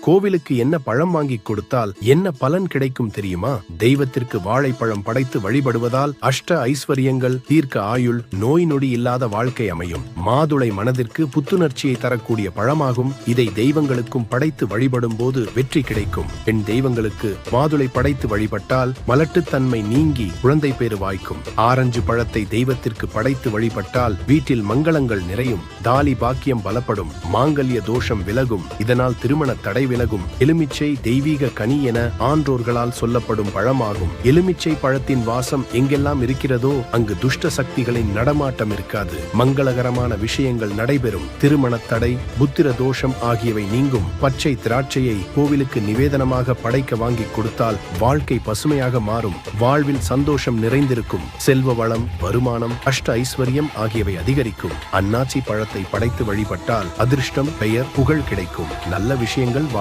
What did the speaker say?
கோவிலுக்கு என்ன பழம் வாங்கி கொடுத்தால் என்ன பலன் கிடைக்கும் தெரியுமா? தெய்வத்திற்கு வாழைப்பழம் படைத்து வழிபடுவதால் அஷ்ட ஐஸ்வர்யங்கள், தீர்க்க ஆயுள், நோய் நொடி இல்லாத வாழ்க்கை அமையும். மாதுளை மனதிற்கு புத்துணர்ச்சியை தரக்கூடிய பழமாகும். இதை தெய்வங்களுக்கும் படைத்து வழிபடும் போது வெற்றி கிடைக்கும். பெண் தெய்வங்களுக்கு மாதுளை படைத்து வழிபட்டால் மலட்டுத்தன்மை நீங்கி குழந்தை பேறு வாய்க்கும். ஆரஞ்சு பழத்தை தெய்வத்திற்கு படைத்து வழிபட்டால் வீட்டில் மங்களங்கள் நிறையும். தாலி பாக்கியம் பலப்படும். மாங்கல்ய தோஷம் விலகும். இதனால் திருமண தடை விலகும். எலுமிச்சை தெய்வீக கனி என ஆன்றோர்களால் சொல்லப்படும் பழமாகும். எலுமிச்சை பழத்தின் வாசம் எங்கெல்லாம் இருக்கிறதோ அங்கு துஷ்ட சக்திகளின் நடமாட்டம் இருக்காது. மங்களகரமான விஷயங்கள் நடைபெறும். திருமண தடை, புத்திர தோஷம் ஆகியவை நீங்கும். பச்சை திராட்சையை கோவிலுக்கு நிவேதனமாக படைக்க வாங்கி கொடுத்தால் வாழ்க்கை பசுமையாக மாறும். வாழ்வில் சந்தோஷம் நிறைந்திருக்கும். செல்வ வளம், வருமானம், அஷ்ட ஐஸ்வர்யம் ஆகியவை அதிகரிக்கும். அன்னாச்சி பழத்தை படைத்து வழிபட்டால் அதிர்ஷ்டம், பெயர், புகழ் கிடைக்கும். நல்ல விஷயங்கள்